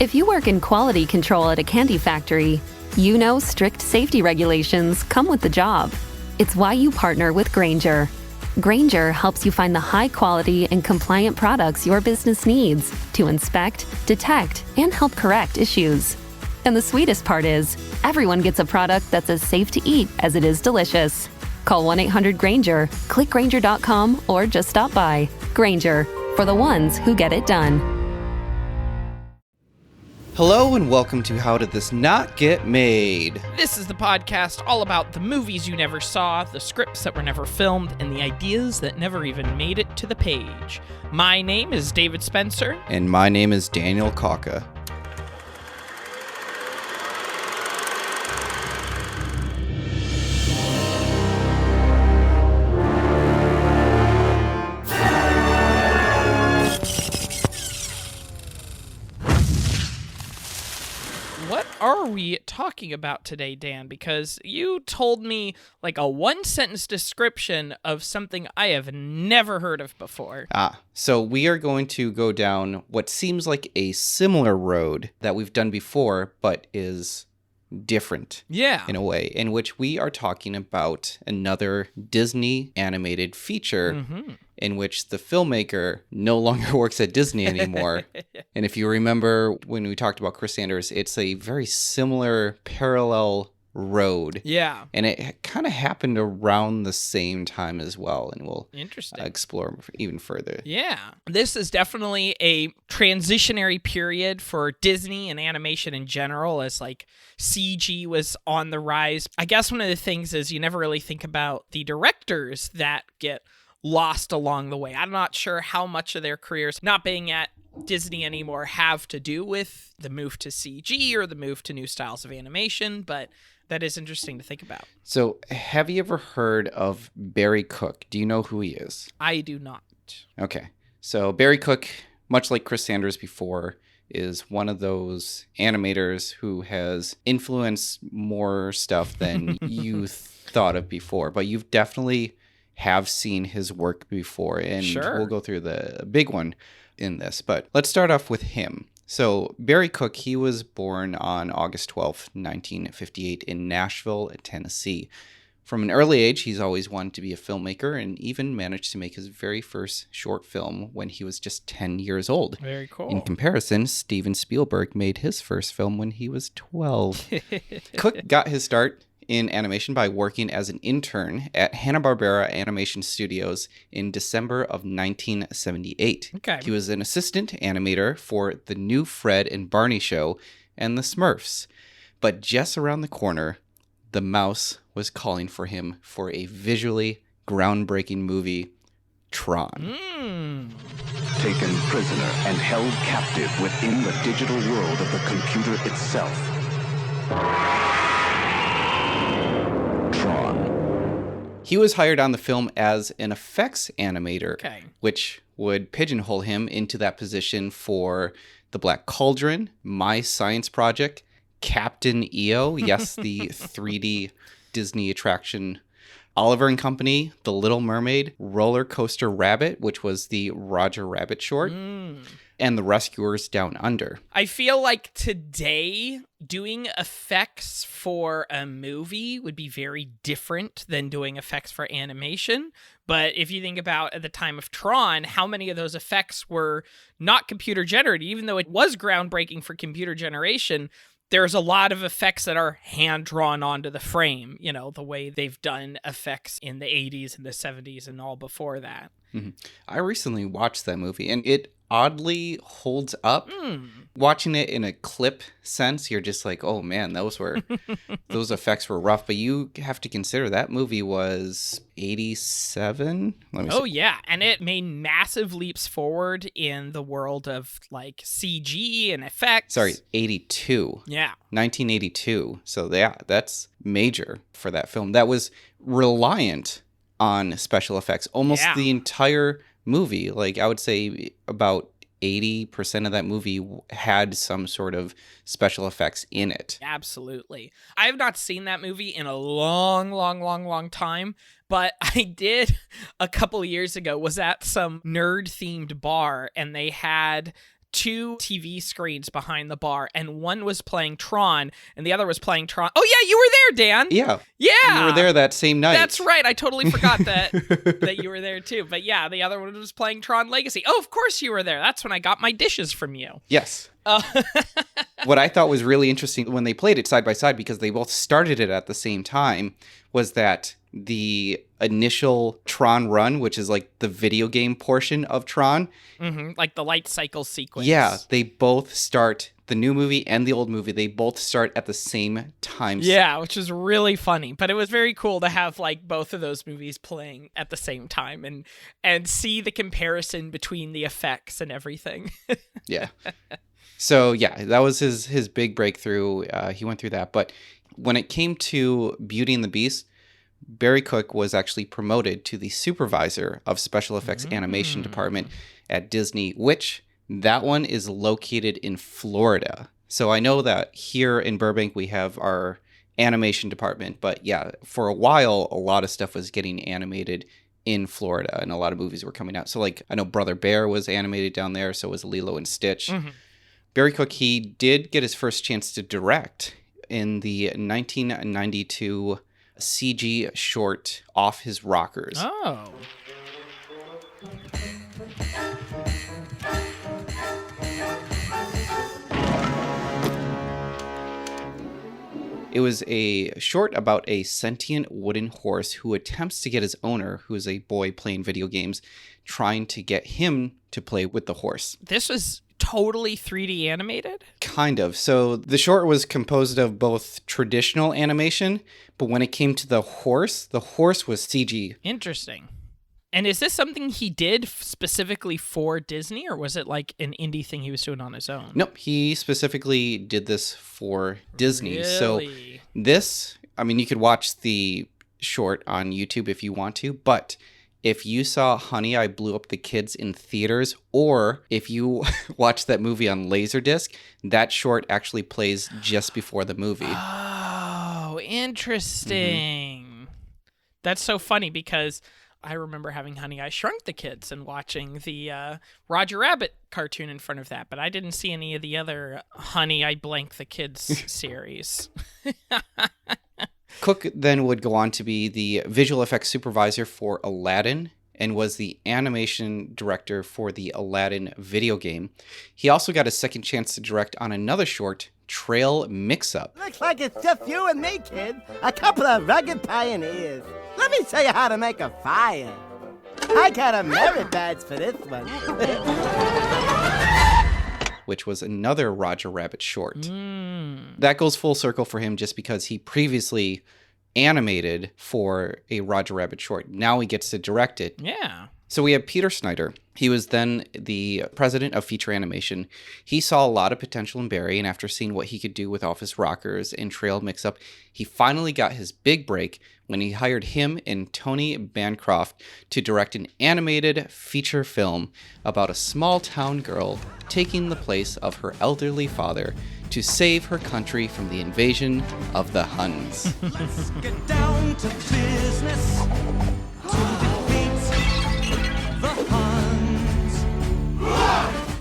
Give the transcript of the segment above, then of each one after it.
If you work in quality control at a candy factory, you know strict safety regulations come with the job. It's why you partner with Grainger. Grainger helps you find the high-quality and compliant products your business needs to inspect, detect, and help correct issues. And the sweetest part is, everyone gets a product that's as safe to eat as it is delicious. Call 1-800-GRAINGER, click Grainger.com, or just stop by. Grainger, for the ones who get it done. Hello and welcome to How Did This Not Get Made? This is the podcast all about the movies you never saw, the scripts that were never filmed, and the ideas that never even made it to the page. My name is David Spencer. And my name is Daniel Kaka. What are we talking about today, Dan? Because you told me like a one-sentence description of something I have never heard of before. So we are going to go down what seems like a similar road that we've done before, but is different. Yeah. In a way, in which we are talking about another Disney animated feature in which the filmmaker no longer works at Disney anymore. And if you remember when we talked about Chris Sanders, it's a very similar parallel road. Yeah. And it kind of happened around the same time as well. And we'll explore even further. Yeah. This is definitely a transitionary period for Disney and animation in general, as like CG was on the rise. I guess one of the things is you never really think about the directors that get lost along the way. I'm not sure how much of their careers not being at Disney anymore have to do with the move to CG or the move to new styles of animation, but that is interesting to think about. So have you ever heard of Barry Cook? Do you know who he is? I do not. Okay. So Barry Cook, much like Chris Sanders before, is one of those animators who has influenced more stuff than you thought of before. But you've definitely have seen his work before. And we'll go through the big one in this. But let's start off with him. So Barry Cook, he was born on August 12th, 1958 in Nashville, Tennessee. From an early age, he's always wanted to be a filmmaker and even managed to make his very first short film when he was just 10 years old. Very cool. In comparison, Steven Spielberg made his first film when he was 12. Cook got his start in animation by working as an intern at Hanna-Barbera Animation Studios in December of 1978. Okay. He was an assistant animator for The New Fred and Barney Show and The Smurfs. But just around the corner, the mouse was calling for him for a visually groundbreaking movie, Tron. Taken prisoner and held captive within the digital world of the computer itself. Tron. He was hired on the film as an effects animator, which would pigeonhole him into that position for The Black Cauldron, My Science Project, Captain EO, yes, the 3D Disney attraction, Oliver and Company, The Little Mermaid, Roller Coaster Rabbit, which was the Roger Rabbit short, and The Rescuers Down Under. I feel like today doing effects for a movie would be very different than doing effects for animation. But if you think about at the time of Tron, how many of those effects were not computer generated, even though it was groundbreaking for computer generation. There's a lot of effects that are hand-drawn onto the frame, you know, the way they've done effects in the 80s and the 70s and all before that. I recently watched that movie, and it oddly holds up. Watching it in a clip sense, you're just like, oh man, those effects were rough. But you have to consider that movie was 87. Oh yeah, and it made massive leaps forward in the world of like CG and effects. Sorry, 82. Yeah, 1982. So yeah, that's major for that film. That was reliant on special effects almost the entire movie. Like I would say about 80% of that movie had some sort of special effects in it. Absolutely. I have not seen that movie in a long time, but I did a couple years ago, was at some nerd-themed bar, and they had 2 TV screens behind the bar, and one was playing Tron, and the other was playing Tron. Oh, yeah, you were there, Dan. Yeah. Yeah. You were there that same night. That's right. I totally forgot that you were there, too. But yeah, the other one was playing Tron Legacy. Oh, of course you were there. That's when I got my dishes from you. Yes. What I thought was really interesting when they played it side by side, because they both started it at the same time, was that the initial Tron run, which is like the video game portion of Tron. Mm-hmm. Like the light cycle sequence. Yeah, they both start, the new movie and the old movie, they both start at the same time. Yeah, which is really funny. But it was very cool to have like both of those movies playing at the same time and see the comparison between the effects and everything. Yeah. So yeah, that was his big breakthrough. He went through that. But when it came to Beauty and the Beast, Barry Cook was actually promoted to the supervisor of special effects animation department at Disney, which that one is located in Florida. So I know that here in Burbank, we have our animation department. But yeah, for a while, a lot of stuff was getting animated in Florida and a lot of movies were coming out. So like, I know Brother Bear was animated down there. So was Lilo and Stitch. Mm-hmm. Barry Cook, he did get his first chance to direct in the 1992 CG short Off His Rockers. Oh. It was a short about a sentient wooden horse who attempts to get his owner, who is a boy playing video games, trying to get him to play with the horse. This was totally 3D animated? Kind of. So the short was composed of both traditional animation, but when it came to the horse was CG. Interesting. And is this something he did specifically for Disney, or was it like an indie thing he was doing on his own? Nope, he specifically did this for Disney. Really? So this, I mean, you could watch the short on YouTube if you want to, but if you saw Honey, I Blew Up the Kids in theaters, or if you watch that movie on Laserdisc, that short actually plays just before the movie. Oh, interesting. Mm-hmm. That's so funny because I remember having Honey, I Shrunk the Kids and watching the Roger Rabbit cartoon in front of that, but I didn't see any of the other Honey, I Blank the Kids series. Cook then would go on to be the visual effects supervisor for Aladdin and was the animation director for the Aladdin video game. He also got a second chance to direct on another short, Trail Mix-Up. Looks like it's just you and me, kid. A couple of rugged pioneers. Let me show you how to make a fire. I got a merit badge for this one. Which was another Roger Rabbit short. That goes full circle for him just because he previously animated for a Roger Rabbit short. Now he gets to direct it. Yeah. So we have Peter Snyder. He was then the president of feature animation. He saw a lot of potential in Barry, and after seeing what he could do with Office Rockers and Trail Mix-Up, he finally got his big break when he hired him and Tony Bancroft to direct an animated feature film about a small-town girl taking the place of her elderly father to save her country from the invasion of the Huns. Let's get down to business to defeat the Huns.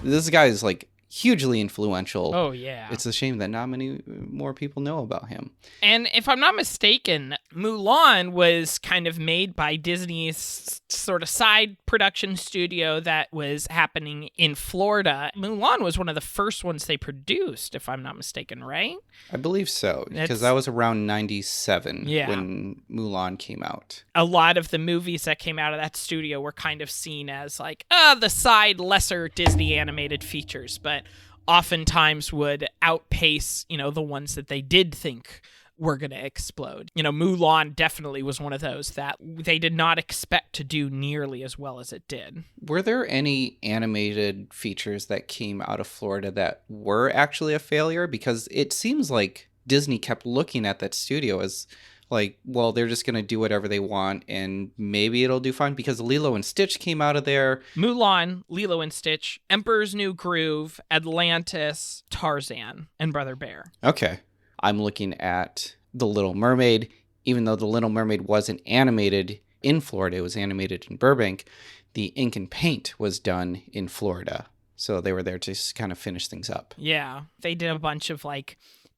This guy is like hugely influential. Oh, yeah. It's a shame that not many more people know about him. And if I'm not mistaken, Mulan was kind of made by Disney's sort of side production studio that was happening in Florida. Mulan was one of the first ones they produced, if I'm not mistaken, right? I believe so, because that was around 97 when Mulan came out. A lot of the movies that came out of that studio were kind of seen as like, the side lesser Disney animated features, but oftentimes would outpace, the ones that they did think were going to explode. Mulan definitely was one of those that they did not expect to do nearly as well as it did. Were there any animated features that came out of Florida that were actually a failure? Because it seems like Disney kept looking at that studio as like, well, they're just going to do whatever they want and maybe it'll do fine, because Lilo and Stitch came out of there. Mulan, Lilo and Stitch, Emperor's New Groove, Atlantis, Tarzan, and Brother Bear. Okay. I'm looking at The Little Mermaid. Even though The Little Mermaid wasn't animated in Florida, it was animated in Burbank, the ink and paint was done in Florida. So they were there to just kind of finish things up. Yeah, they did a bunch of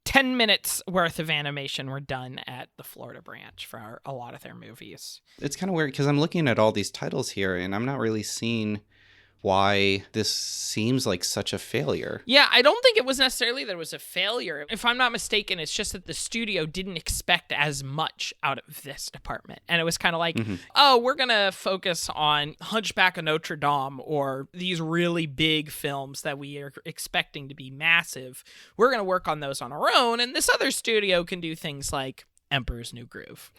10 minutes worth of animation were done at the Florida branch for a lot of their movies. It's kind of weird because I'm looking at all these titles here and I'm not really seeing why this seems like such a failure. Yeah, I don't think it was necessarily that it was a failure. If I'm not mistaken, it's just that the studio didn't expect as much out of this department. And it was kind of like, oh, we're going to focus on Hunchback of Notre Dame or these really big films that we are expecting to be massive. We're going to work on those on our own. And this other studio can do things like Emperor's New Groove.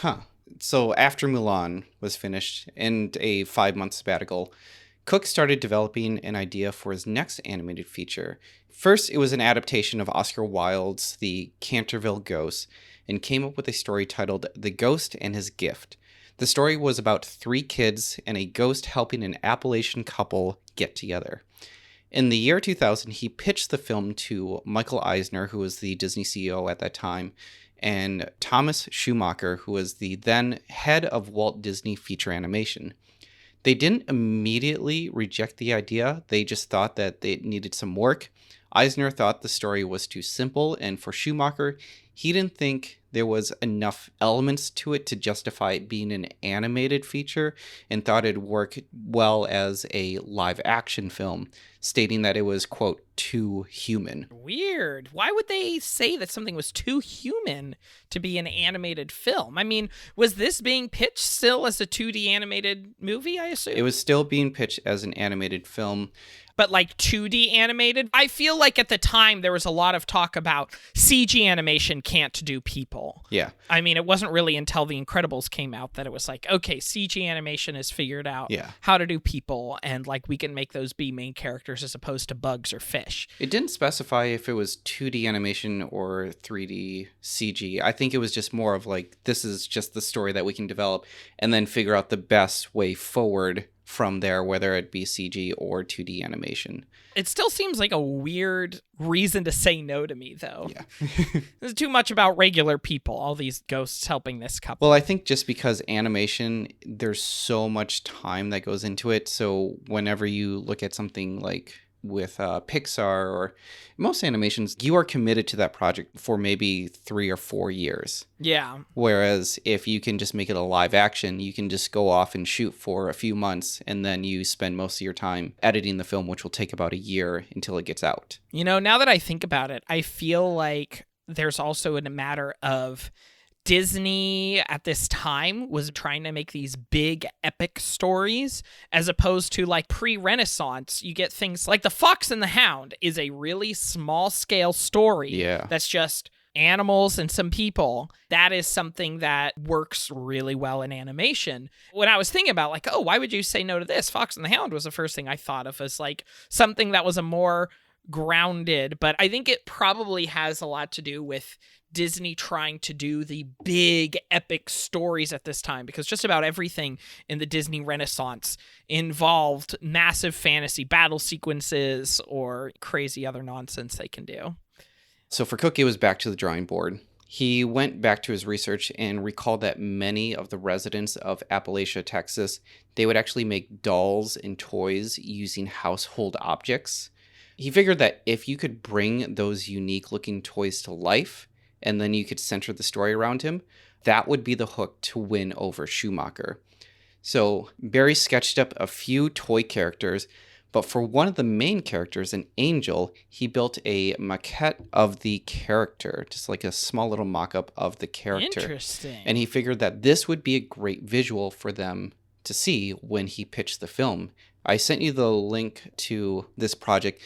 Huh. So after Mulan was finished and a 5-month sabbatical, Cook started developing an idea for his next animated feature. First, it was an adaptation of Oscar Wilde's The Canterville Ghost and came up with a story titled The Ghost and His Gift. The story was about 3 kids and a ghost helping an Appalachian couple get together. In the year 2000, he pitched the film to Michael Eisner, who was the Disney CEO at that time, and Thomas Schumacher, who was the then head of Walt Disney Feature Animation. They didn't immediately reject the idea, they just thought that it needed some work. Eisner thought the story was too simple, and for Schumacher, he didn't think there was enough elements to it to justify it being an animated feature and thought it'd work well as a live action film, stating that it was, quote, too human. Weird. Why would they say that something was too human to be an animated film? I mean, was this being pitched still as a 2D animated movie, I assume? It was still being pitched as an animated film. But 2D animated? I feel like at the time there was a lot of talk about CG animation can't do people. Yeah. I mean, it wasn't really until The Incredibles came out that it was like, okay, CG animation has figured out how to do people, and we can make those be main characters as opposed to bugs or fish. It didn't specify if it was 2D animation or 3D CG. I think it was just more of this is just the story that we can develop and then figure out the best way forward from there, whether it be CG or 2D animation. It still seems like a weird reason to say no to me, though. Yeah. There's too much about regular people, all these ghosts helping this couple. Well, I think just because animation, there's so much time that goes into it. So whenever you look at something with Pixar or most animations, you are committed to that project for maybe 3 or 4 years. Yeah. Whereas if you can just make it a live action, you can just go off and shoot for a few months and then you spend most of your time editing the film, which will take about a year until it gets out. Now that I think about it, I feel like there's also a matter of Disney at this time was trying to make these big epic stories as opposed to pre-Renaissance. You get things like The Fox and the Hound is a really small scale story that's just animals and some people. That is something that works really well in animation. When I was thinking about oh, why would you say no to this? Fox and the Hound was the first thing I thought of as something that was a more grounded, but I think it probably has a lot to do with Disney trying to do the big epic stories at this time, because just about everything in the Disney Renaissance involved massive fantasy battle sequences or crazy other nonsense they can do. So for Cook, it was back to the drawing board. He went back to his research and recalled that many of the residents of Appalachia, Texas, they would actually make dolls and toys using household objects. He figured that if you could bring those unique looking toys to life, and then you could center the story around him, that would be the hook to win over Schumacher. So Barry sketched up a few toy characters, but for one of the main characters, an angel, he built a maquette of the character, just a small little mock-up of the character. Interesting. And he figured that this would be a great visual for them to see when he pitched the film. I sent you the link to this project.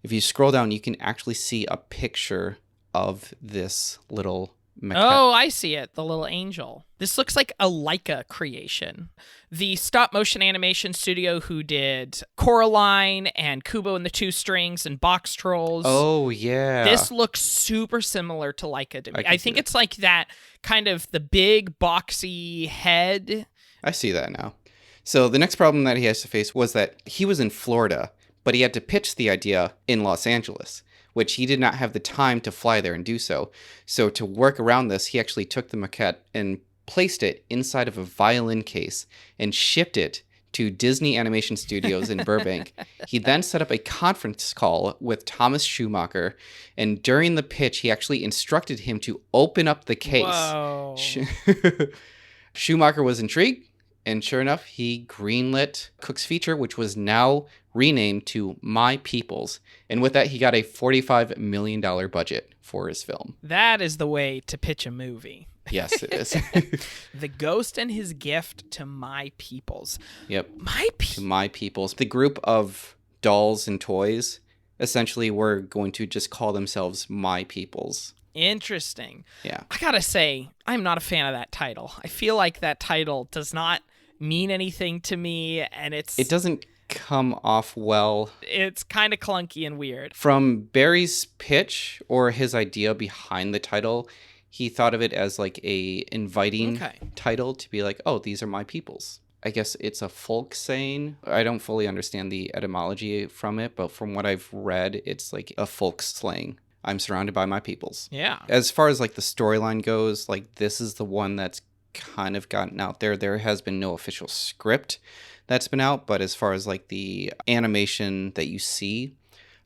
If you scroll down, you can actually see a picture of this little maquette. Oh, I see it. The little angel. This looks like a Leica creation. The stop motion animation studio who did Coraline and Kubo and the Two Strings and Box Trolls. Oh, yeah. This looks super similar to Leica to me. I think it. it's that kind of the big boxy head. I see that now. So the next problem that he has to face was that he was in Florida, but he had to pitch the idea in Los Angeles, which he did not have the time to fly there and do so. So to work around this, he actually took the maquette and placed it inside of a violin case and shipped it to Disney Animation Studios in Burbank. He then set up a conference call with Thomas Schumacher, and during the pitch, he actually instructed him to open up the case. Whoa. Schumacher was intrigued, and sure enough, he greenlit Cook's feature, which was now renamed to My Peoples. And with that, he got a $45 million budget for his film. That is the way to pitch a movie. Yes, it is. The Ghost and His Gift to My Peoples. Yep. To My Peoples. The group of dolls and toys essentially were going to just call themselves My Peoples. Interesting. Yeah. I gotta say, I'm not a fan of that title. I feel like that title does not mean anything to me, and it doesn't come off well. It's kind of clunky and weird. From Barry's pitch or his idea behind the title, he thought of it as like a inviting title to be like, oh, these are my peoples. I guess it's a folk saying. I don't fully understand the etymology from it, but from what I've read, it's like a folk slang. I'm surrounded by my peoples. Yeah. As far as like the storyline goes, like this is the one that's kind of gotten out there. There has been no official script that's been out, but as far as like the animation that you see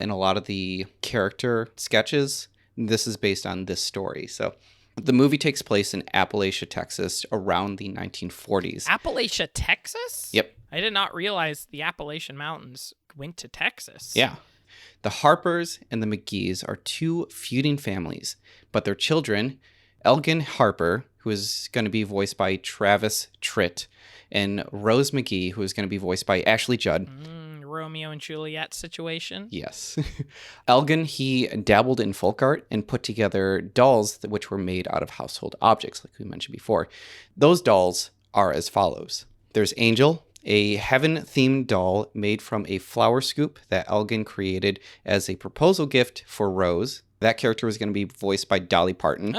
and a lot of the character sketches, this is based on this story. So the movie takes place in Appalachia, Texas, around the 1940s. Appalachia, Texas? Yep. I did not realize the Appalachian Mountains went to Texas. Yeah. The Harpers and the McGees are two feuding families, but their children, Elgin Harper, who is going to be voiced by Travis Tritt, and Rose McGee, who is going to be voiced by Ashley Judd. Romeo and Juliet situation. Yes. Elgin, he dabbled in folk art and put together dolls which were made out of household objects, like we mentioned before. Those dolls are as follows. There's Angel, a heaven-themed doll made from a flower scoop that Elgin created as a proposal gift for Rose. That character was going to be voiced by Dolly Parton.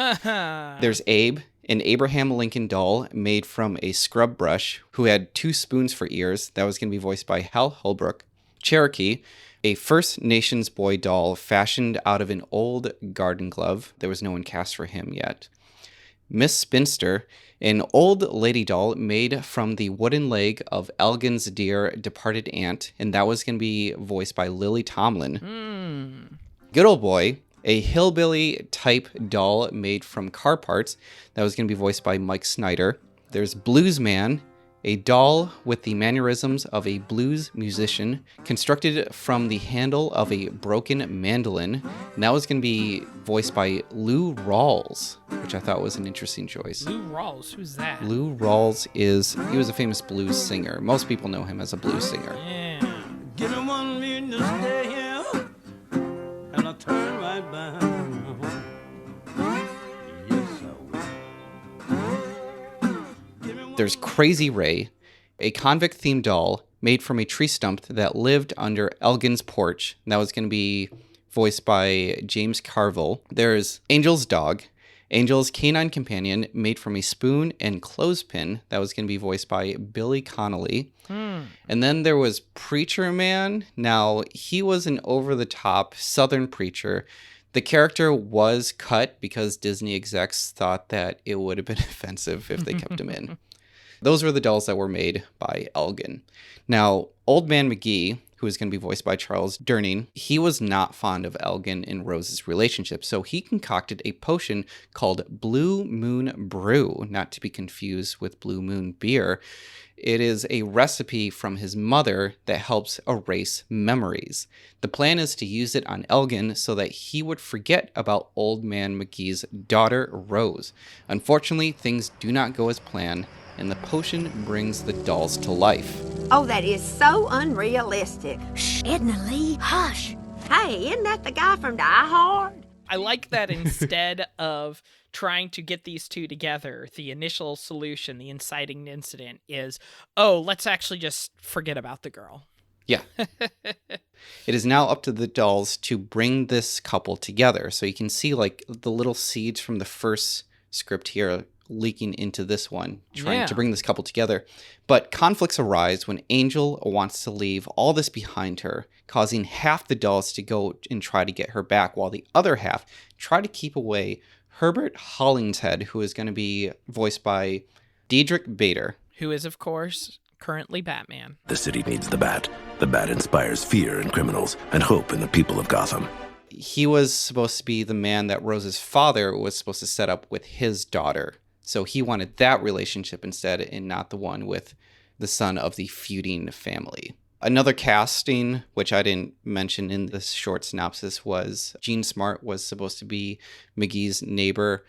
There's Abe, an Abraham Lincoln doll made from a scrub brush who had 2 spoons for ears. That was going to be voiced by Hal Holbrook. Cherokee, a First Nations boy doll fashioned out of an old garden glove. There was no one cast for him yet. Miss Spinster, an old lady doll made from the wooden leg of Elgin's dear departed aunt, and that was going to be voiced by Lily Tomlin. Good Old Boy, a hillbilly type doll made from car parts, that was going to be voiced by Mike Snyder. There's Blues Man, a doll with the mannerisms of a blues musician, constructed from the handle of a broken mandolin. And that was going to be voiced by Lou Rawls, which I thought was an interesting choice. Lou Rawls, who's that? Lou Rawls he was a famous blues singer. Most people know him as a blues singer. Yeah. Give me 1 minute to stay here, and I'll turn right back. Yes, I will. There's Crazy Ray, a convict-themed doll made from a tree stump that lived under Elgin's porch. And that was going to be voiced by James Carville. There's Angel's dog, Angel's canine companion made from a spoon and clothespin. That was going to be voiced by Billy Connolly. And then there was Preacher Man. Now, he was an over-the-top Southern preacher. The character was cut because Disney execs thought that it would have been offensive if they kept him in. Those were the dolls that were made by Elgin. Now, Old Man McGee, who is going to be voiced by Charles Durning, he was not fond of Elgin and Rose's relationship, so he concocted a potion called Blue Moon Brew, not to be confused with Blue Moon Beer. It is a recipe from his mother that helps erase memories. The plan is to use it on Elgin so that he would forget about Old Man McGee's daughter, Rose. Unfortunately, things do not go as planned, and the potion brings the dolls to life. Oh, that is so unrealistic. Shh, Edna Lee, hush. Hey, isn't that the guy from Die Hard? I like that instead of trying to get these two together, the initial solution, the inciting incident is, oh, let's actually just forget about the girl. Yeah. It is now up to the dolls to bring this couple together. So you can see like the little seeds from the first script here leaking into this one, trying to bring this couple together. But conflicts arise when Angel wants to leave all this behind her, causing half the dolls to go and try to get her back, while the other half try to keep away Herbert Hollingshead, who is going to be voiced by Diedrich Bader. Who is, of course, currently Batman. The city needs the Bat. The Bat inspires fear in criminals and hope in the people of Gotham. He was supposed to be the man that Rose's father was supposed to set up with his daughter. So he wanted that relationship instead, and not the one with the son of the feuding family. Another casting, which I didn't mention in this short synopsis, was Jean Smart was supposed to be McGee's neighbor,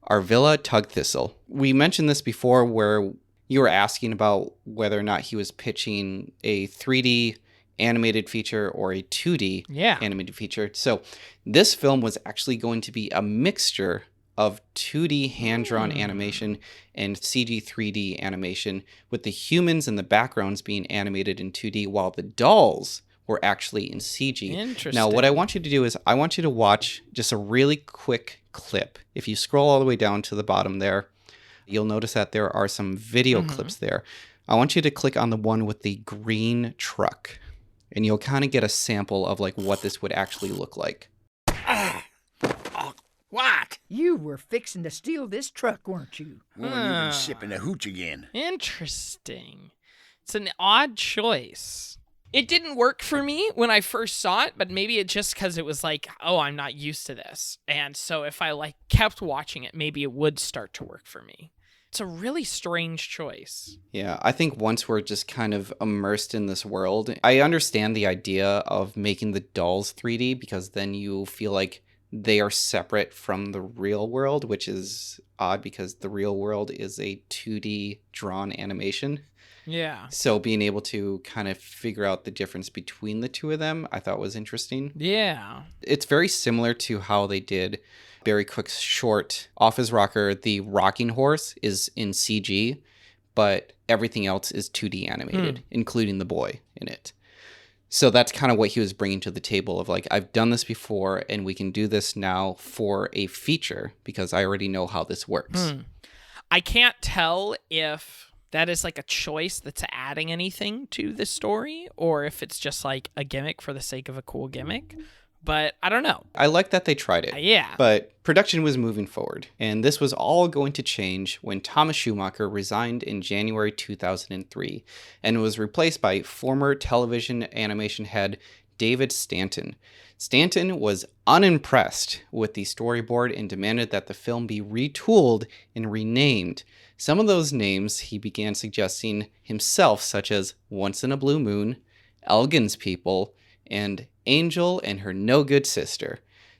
Arvilla Tugthistle. We mentioned this before where you were asking about whether or not he was pitching a 3D animated feature or a 2D animated feature. So this film was actually going to be a mixture of 2D hand-drawn animation and CG 3D animation, with the humans and the backgrounds being animated in 2D while the dolls were actually in CG. Interesting. Now, what I want you to do is I want you to watch just a really quick clip. If you scroll all the way down to the bottom there, you'll notice that there are some video clips there. I want you to click on the one with the green truck, and you'll kind of get a sample of like what this would actually look like. What? You were fixing to steal this truck, weren't you? Well, you've been sipping the hooch again. Interesting. It's an odd choice. It didn't work for me when I first saw it, but maybe it just because it was like, oh, I'm not used to this. And so if I like kept watching it, maybe it would start to work for me. It's a really strange choice. Yeah, I think once we're just kind of immersed in this world, I understand the idea of making the dolls 3D because then you feel like they are separate from the real world, which is odd because the real world is a 2D drawn animation. Yeah. So being able to kind of figure out the difference between the two of them, I thought was interesting. Yeah. It's very similar to how they did Barry Cook's short Office Rocker. The rocking horse is in CG, but everything else is 2D animated, including the boy in it. So that's kind of what he was bringing to the table of like, I've done this before and we can do this now for a feature because I already know how this works. I can't tell if that is like a choice that's adding anything to the story or if it's just like a gimmick for the sake of a cool gimmick. But I don't know. I like that they tried it. Yeah. But production was moving forward. And this was all going to change when Thomas Schumacher resigned in January 2003 and was replaced by former television animation head David Stanton. Stanton was unimpressed with the storyboard and demanded that the film be retooled and renamed. Some of those names he began suggesting himself, such as Once in a Blue Moon, Elgin's People, and Angel and Her No Good Sister.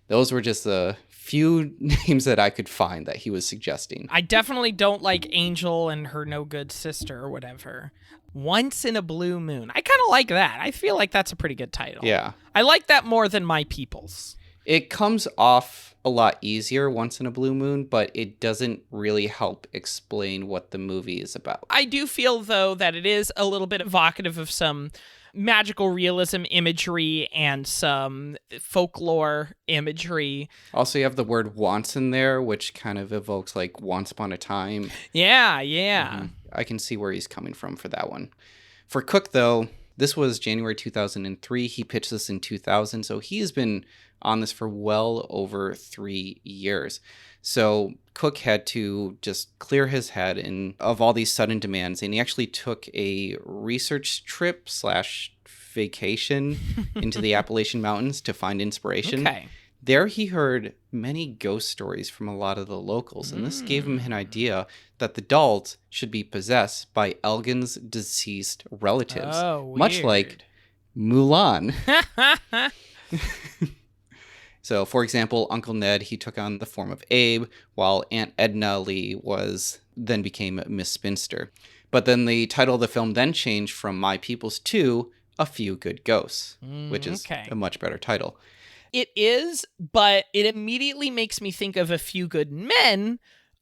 Those were just a few names that I could find that he was suggesting. I definitely don't like Angel and Her No Good Sister or whatever. Once in a Blue Moon. I kind of like that. I feel like that's a pretty good title. Yeah. I like that more than My Peoples. It comes off a lot easier, Once in a Blue Moon, but it doesn't really help explain what the movie is about. I do feel, though, that it is a little bit evocative of some magical realism imagery and some folklore imagery. Also, you have the word once in there, which kind of evokes like Once Upon a Time. Yeah. I can see where he's coming from for that one. For Cook, though, this was January 2003. He pitched this in 2000, so he's been on this for well over 3 years. So Cook had to just clear his head of all these sudden demands, and he actually took a research trip / vacation into the Appalachian Mountains to find inspiration. Okay. There he heard many ghost stories from a lot of the locals, and this gave him an idea that the dolls should be possessed by Elgin's deceased relatives, much like Mulan. So, for example, Uncle Ned, he took on the form of Abe, while Aunt Edna Lee then became Miss Spinster. But then the title of the film then changed from My Peoples to A Few Good Ghosts, which is a much better title. It is, but it immediately makes me think of A Few Good Men,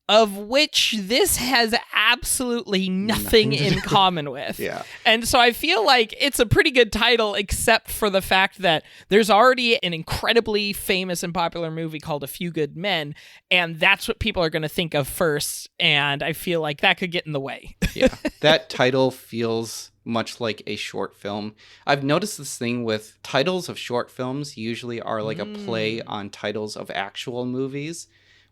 of which this has absolutely nothing in common with. Yeah. And so I feel like it's a pretty good title, except for the fact that there's already an incredibly famous and popular movie called A Few Good Men, and that's what people are going to think of first, and I feel like that could get in the way. Yeah. That title feels much like a short film. I've noticed this thing with titles of short films usually are like a play on titles of actual movies,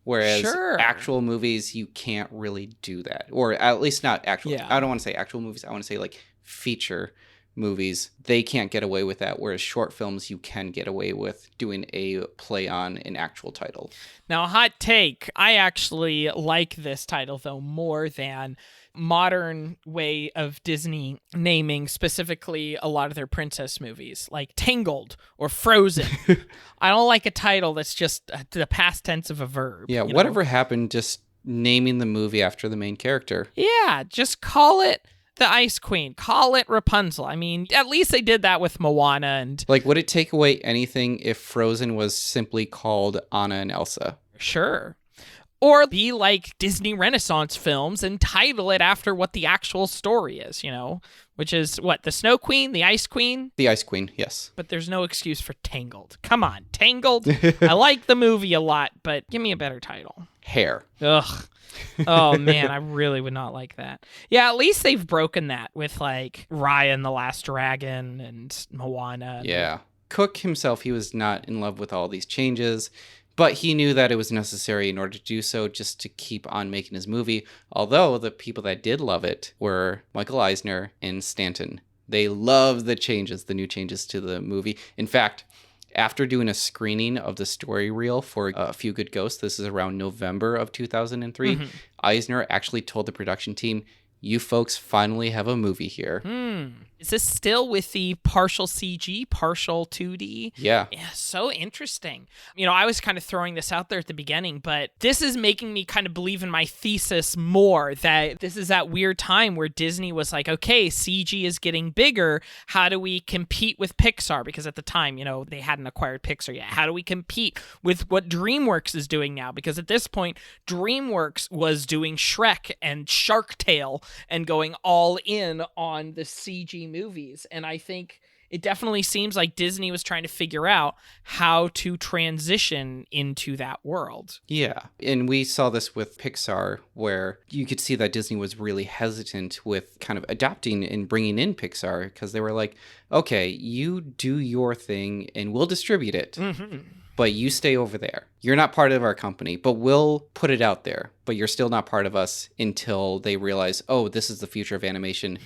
Whereas Sure. actual movies, you can't really do that. Or at least not actual. Yeah. I don't want to say actual movies. I want to say like feature movies. They can't get away with that. Whereas short films, you can get away with doing a play on an actual title. Now, hot take. I actually like this title, though, more than modern way of Disney naming specifically a lot of their princess movies, like Tangled or Frozen. I don't like a title that's just the past tense of a verb. Yeah, whatever happened just naming the movie after the main character? Yeah, just call it the Ice Queen. Call it Rapunzel. I mean, at least they did that with Moana. And like, would it take away anything if Frozen was simply called Anna and Elsa? Sure. Or be like Disney Renaissance films and title it after what the actual story is, which is what? The Snow Queen? The Ice Queen? The Ice Queen, yes. But there's no excuse for Tangled. Come on, Tangled. I like the movie a lot, but give me a better title. Hair. Ugh. Oh, man, I really would not like that. Yeah, at least they've broken that with like Raya and the Last Dragon and Moana. Yeah. Cook himself, he was not in love with all these changes. But he knew that it was necessary in order to do so, just to keep on making his movie. Although the people that did love it were Michael Eisner and Stanton. They loved the changes, the new changes to the movie. In fact, after doing a screening of the story reel for A Few Good Ghosts, this is around November of 2003, Eisner actually told the production team, "You folks finally have a movie here." Is this still with the partial CG, partial 2D? Yeah. Yeah, so interesting. I was kind of throwing this out there at the beginning, but this is making me kind of believe in my thesis more that this is that weird time where Disney was like, okay, CG is getting bigger. How do we compete with Pixar? Because at the time, they hadn't acquired Pixar yet. How do we compete with what DreamWorks is doing now? Because at this point, DreamWorks was doing Shrek and Shark Tale and going all in on the CG movies. And I think it definitely seems like Disney was trying to figure out how to transition into that world. Yeah. And we saw this with Pixar, where you could see that Disney was really hesitant with kind of adopting and bringing in Pixar, because they were like, okay, you do your thing and we'll distribute it. But you stay over there. You're not part of our company, but we'll put it out there. But you're still not part of us until they realize, oh, this is the future of animation.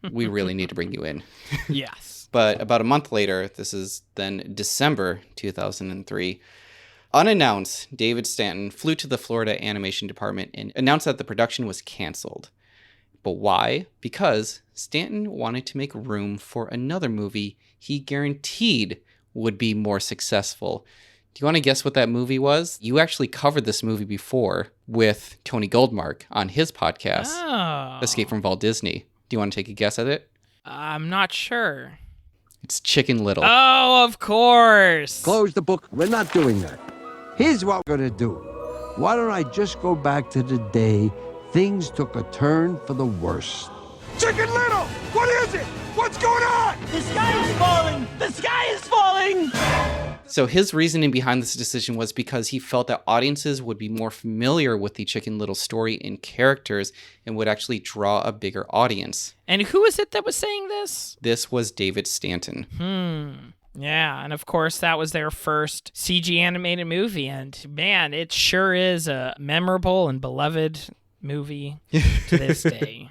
We really need to bring you in. Yes. But about a month later, this is then December 2003, unannounced, David Stanton flew to the Florida animation department and announced that the production was canceled. But why? Because Stanton wanted to make room for another movie he guaranteed would be more successful. Do you want to guess what that movie was? You actually covered this movie before with Tony Goldmark on his podcast, Escape from Walt Disney. Do you want to take a guess at it? I'm not sure. It's Chicken Little. Oh, of course. Close the book. We're not doing that. Here's what we're going to do. Why don't I just go back to the day things took a turn for the worse? Chicken Little! What is it? What's going on? The sky is falling! The sky is falling! So his reasoning behind this decision was because he felt that audiences would be more familiar with the Chicken Little story and characters and would actually draw a bigger audience. And who is it that was saying this? This was David Stanton. Yeah, and of course that was their first CG animated movie, and man, it sure is a memorable and beloved movie to this day.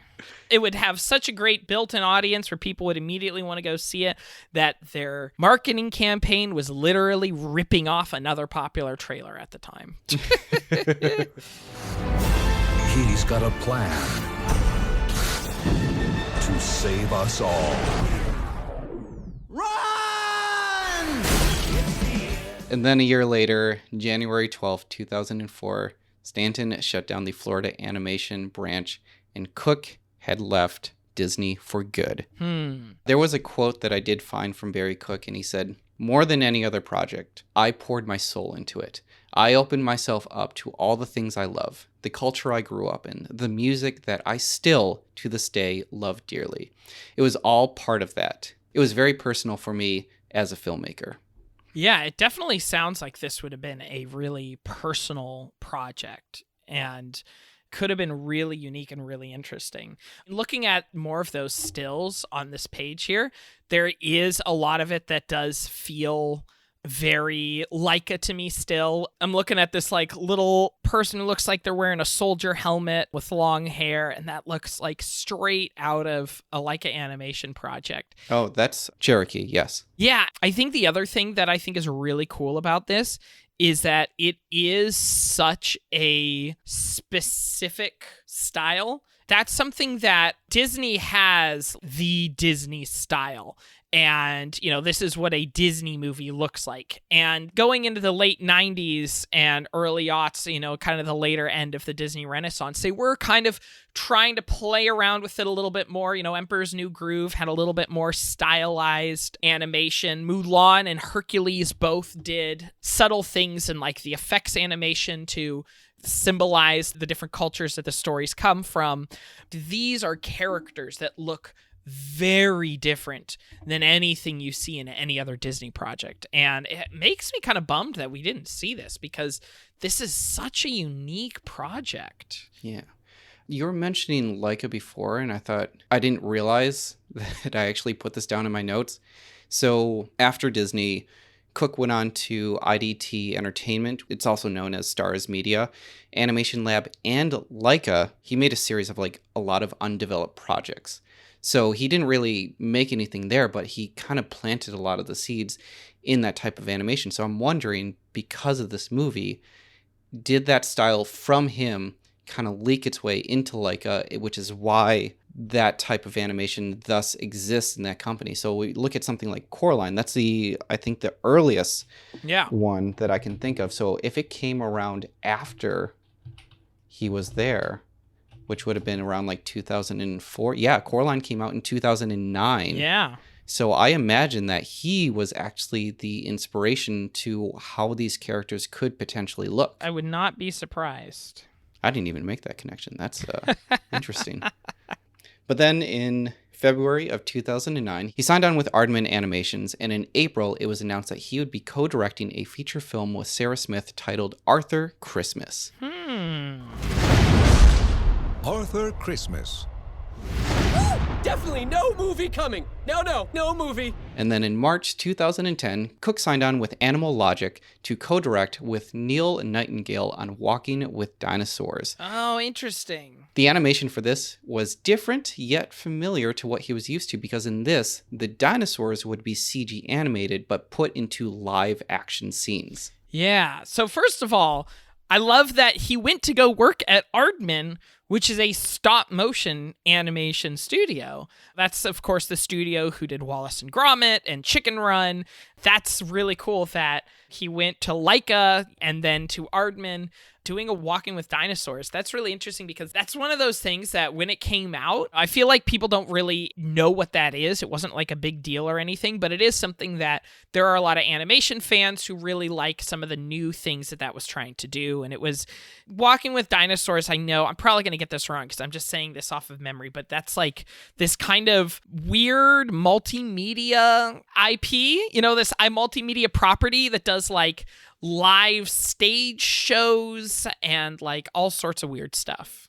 It would have such a great built-in audience where people would immediately want to go see it that their marketing campaign was literally ripping off another popular trailer at the time. He's got a plan to save us all. Run! And then a year later, January 12th, 2004, Stanton shut down the Florida animation branch, and Cook had left Disney for good. There was a quote that I did find from Barry Cook, and he said, "More than any other project, I poured my soul into it. I opened myself up to all the things I love, the culture I grew up in, the music that I still, to this day, love dearly. It was all part of that. It was very personal for me as a filmmaker." Yeah, it definitely sounds like this would have been a really personal project and could have been really unique and really interesting. Looking at more of those stills on this page here, there is a lot of it that does feel very Leica to me still. I'm looking at this like little person who looks like they're wearing a soldier helmet with long hair, and that looks like straight out of a Leica animation project. Oh, that's Cherokee, yes. Yeah, I think the other thing that I think is really cool about this is that it is such a specific style. That's something that Disney has, the Disney style. And, this is what a Disney movie looks like. And going into the late 90s and early aughts, kind of the later end of the Disney Renaissance, they were kind of trying to play around with it a little bit more. Emperor's New Groove had a little bit more stylized animation. Mulan and Hercules both did subtle things in like the effects animation to symbolize the different cultures that the stories come from. These are characters that look very different than anything you see in any other Disney project. And it makes me kind of bummed that we didn't see this, because this is such a unique project. Yeah. You were mentioning Leica before, and I thought I didn't realize that I actually put this down in my notes. So after Disney, Cook went on to IDT Entertainment. It's also known as Stars Media, Animation Lab, and Leica. He made a series of like a lot of undeveloped projects. So he didn't really make anything there, but he kind of planted a lot of the seeds in that type of animation. So I'm wondering, because of this movie, did that style from him kind of leak its way into Leica, which is why that type of animation thus exists in that company. So we look at something like Coraline. That's I think the earliest one that I can think of. So if it came around after he was there, which would have been around like 2004. Yeah, Coraline came out in 2009. Yeah. So I imagine that he was actually the inspiration to how these characters could potentially look. I would not be surprised. I didn't even make that connection. That's interesting. But then in February of 2009, he signed on with Aardman Animations, and in April, it was announced that he would be co-directing a feature film with Sarah Smith titled Arthur Christmas. Arthur Christmas. Definitely no movie coming. No movie. And then in March 2010, Cook signed on with Animal Logic to co-direct with Neil Nightingale on Walking with Dinosaurs. Oh, interesting. The animation for this was different yet familiar to what he was used to, because in this, the dinosaurs would be CG animated but put into live action scenes. Yeah. So first of all, I love that he went to go work at Aardman, which is a stop-motion animation studio. That's, of course, the studio who did Wallace and Gromit and Chicken Run. That's really cool that he went to Leica and then to Aardman doing a Walking with Dinosaurs. That's really interesting, because that's one of those things that when it came out, I feel like people don't really know what that is. It wasn't like a big deal or anything, but it is something that there are a lot of animation fans who really like some of the new things that was trying to do. And it was Walking with Dinosaurs. I know I'm probably going to get this wrong because I'm just saying this off of memory, but that's like this kind of weird multimedia IP, this multimedia property that does like live stage shows and like all sorts of weird stuff.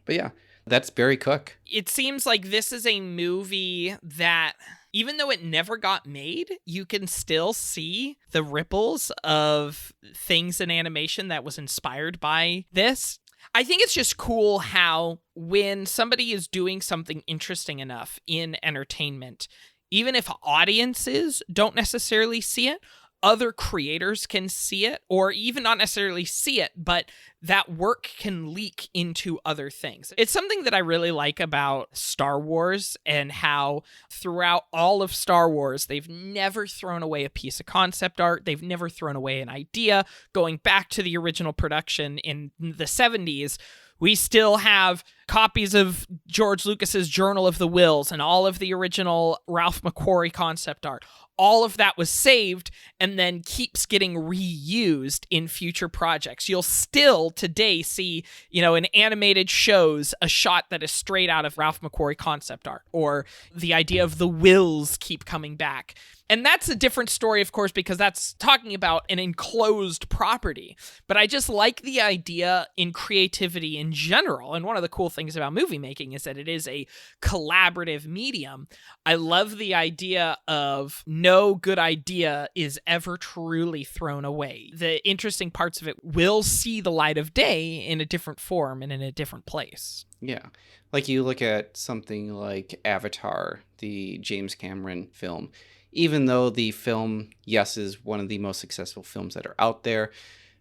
But yeah, that's Barry Cook. It seems like this is a movie that, even though it never got made, you can still see the ripples of things in animation that was inspired by this. I think it's just cool how when somebody is doing something interesting enough in entertainment, even if audiences don't necessarily see it, other creators can see it, or even not necessarily see it, but that work can leak into other things. It's something that I really like about Star Wars, and how throughout all of Star Wars, they've never thrown away a piece of concept art. They've never thrown away an idea. Going back to the original production in the 70s, we still have copies of George Lucas's Journal of the Wills and all of the original Ralph McQuarrie concept art. All of that was saved and then keeps getting reused in future projects. You'll still today see, in animated shows, a shot that is straight out of Ralph McQuarrie concept art, or the idea of the wills keep coming back. And that's a different story, of course, because that's talking about an enclosed property. But I just like the idea in creativity in general. And one of the cool things about movie making is that it is a collaborative medium. I love the idea of no good idea is ever truly thrown away. The interesting parts of it will see the light of day in a different form and in a different place. Yeah. Like you look at something like Avatar, the James Cameron film. Even though the film, yes, is one of the most successful films that are out there,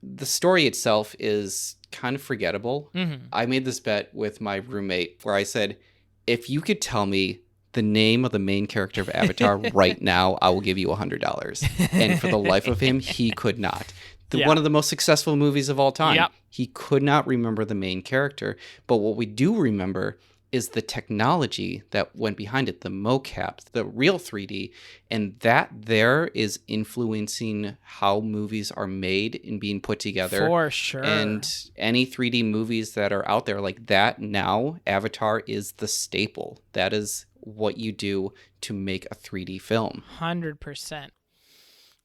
the story itself is kind of forgettable. Mm-hmm. I made this bet with my roommate where I said, if you could tell me the name of the main character of Avatar right now, I will give you $100. And for the life of him, he could not. One of the most successful movies of all time. Yep. He could not remember the main character. But what we do remember is the technology that went behind it, the mocap, the real 3D, and that there is influencing how movies are made and being put together. For sure. And any 3D movies that are out there like that now, Avatar is the staple. That is what you do to make a 3D film. 100%.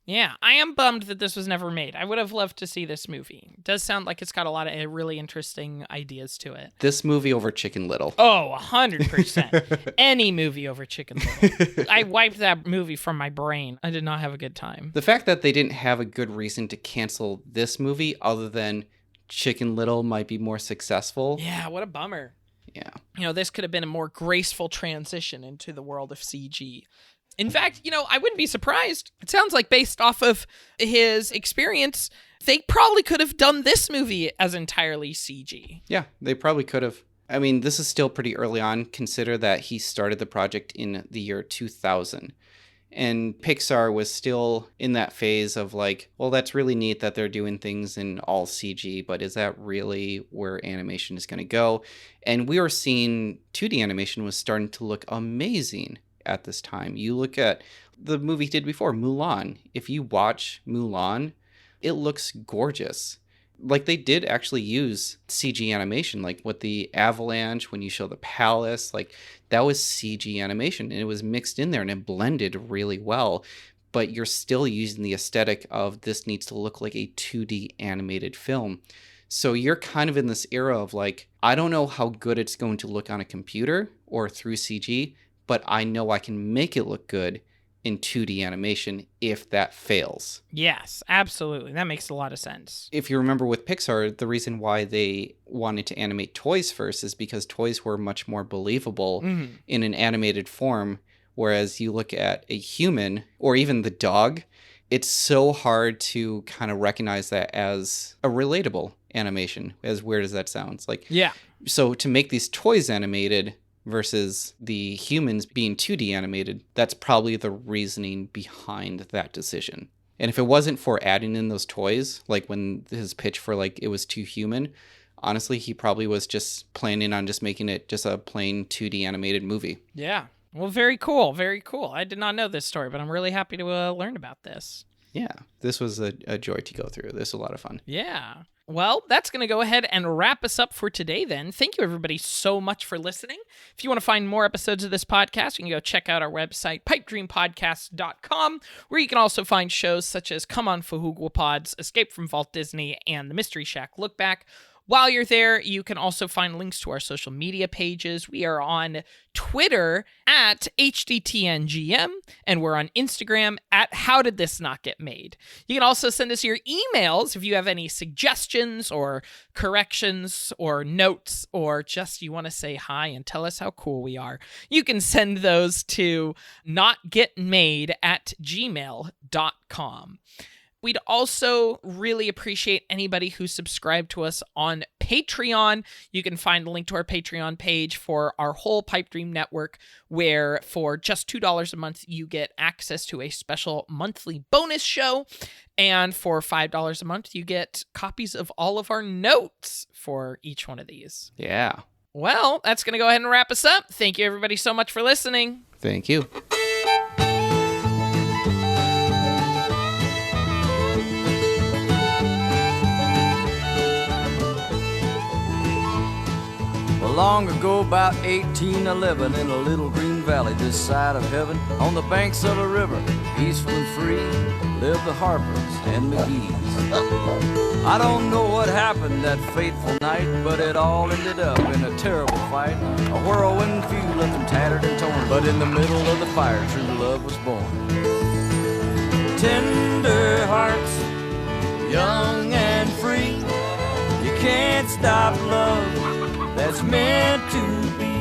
Yeah, I am bummed that this was never made. I would have loved to see this movie. It does sound like it's got a lot of really interesting ideas to it. This movie over Chicken Little. Oh, 100%. Any movie over Chicken Little. I wiped that movie from my brain. I did not have a good time. The fact that they didn't have a good reason to cancel this movie other than Chicken Little might be more successful. Yeah, what a bummer. Yeah. You know, this could have been a more graceful transition into the world of CG. In fact, you know, I wouldn't be surprised. It sounds like based off of his experience, they probably could have done this movie as entirely CG. Yeah, they probably could have. I mean, this is still pretty early on. Consider that he started the project in the year 2000. And Pixar was still in that phase of like, well, that's really neat that they're doing things in all CG, but is that really where animation is going to go? And we were seeing 2D animation was starting to look amazing at this time. You look at the movie he did before, Mulan. If you watch Mulan, it looks gorgeous. Like they did actually use CG animation, like with the avalanche, when you show the palace, like that was CG animation and it was mixed in there and it blended really well. But you're still using the aesthetic of this needs to look like a 2D animated film. So you're kind of in this era of like, I don't know how good it's going to look on a computer or through CG, but I know I can make it look good in 2D animation if that fails. Yes, absolutely. That makes a lot of sense. If you remember with Pixar, the reason why they wanted to animate toys first is because toys were much more believable in an animated form, whereas you look at a human or even the dog, it's so hard to kind of recognize that as a relatable animation, as weird as that sounds. Like, yeah. So to make these toys animated versus the humans being 2D animated, that's probably the reasoning behind that decision. And if it wasn't for adding in those toys, like when his pitch for like it was too human, honestly, he probably was just planning on just making it just a plain 2D animated movie. Yeah. Well, very cool. Very cool. I did not know this story, but I'm really happy to learn about this. Yeah. This was a joy to go through. This was a lot of fun. Yeah. Well, that's going to go ahead and wrap us up for today then. Thank you, everybody, so much for listening. If you want to find more episodes of this podcast, you can go check out our website, pipedreampodcast.com, where you can also find shows such as Come On Fahugwa Pods, Escape from Vault Disney, and the Mystery Shack Look Back. While you're there, you can also find links to our social media pages. We are on Twitter at HDTNGM, and we're on Instagram at How Did This Not Get Made. You can also send us your emails if you have any suggestions or corrections or notes, or just you want to say hi and tell us how cool we are. You can send those to notgetmade@gmail.com. We'd also really appreciate anybody who subscribed to us on Patreon. You can find the link to our Patreon page for our whole Pipe Dream network, where for just $2 a month, you get access to a special monthly bonus show. And for $5 a month, you get copies of all of our notes for each one of these. Yeah. Well, that's going to go ahead and wrap us up. Thank you, everybody, so much for listening. Thank you. Long ago, about 1811, in a little green Valley, this side of heaven, on the banks of a river, peaceful and free, live the Harpers and McGees. I don't know what happened that fateful night, but it all ended up in a terrible fight. A whirlwind feud left them tattered and torn, but in the middle of the fire, true love was born. Tender hearts, young and free, you can't stop love that's meant to be.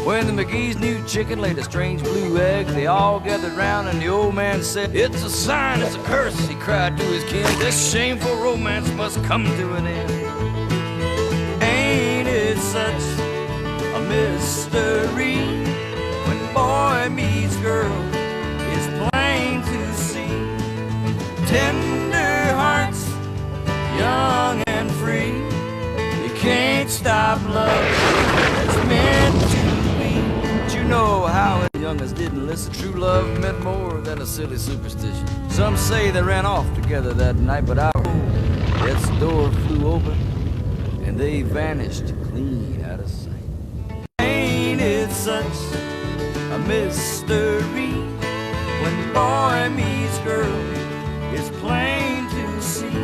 When the McGee's new chicken laid a strange blue egg, they all gathered round and the old man said, "It's a sign, it's a curse," he cried to his kin. "This shameful romance must come to an end." Ain't it such a mystery? When boy meets girl, it's plain to see. Tender hearts, young and free, you can't stop love that's meant to be. But you know how the youngest didn't listen. True love meant more than a silly superstition. Some say they ran off together that night, but its door flew open and they vanished clean out of sight. Ain't it such a mystery? When boy meets girl, it's plain to see.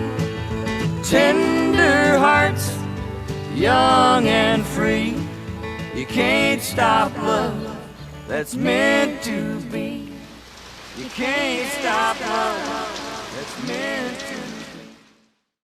Tender hearts, young and free, you can't stop love that's meant to be. You can't stop love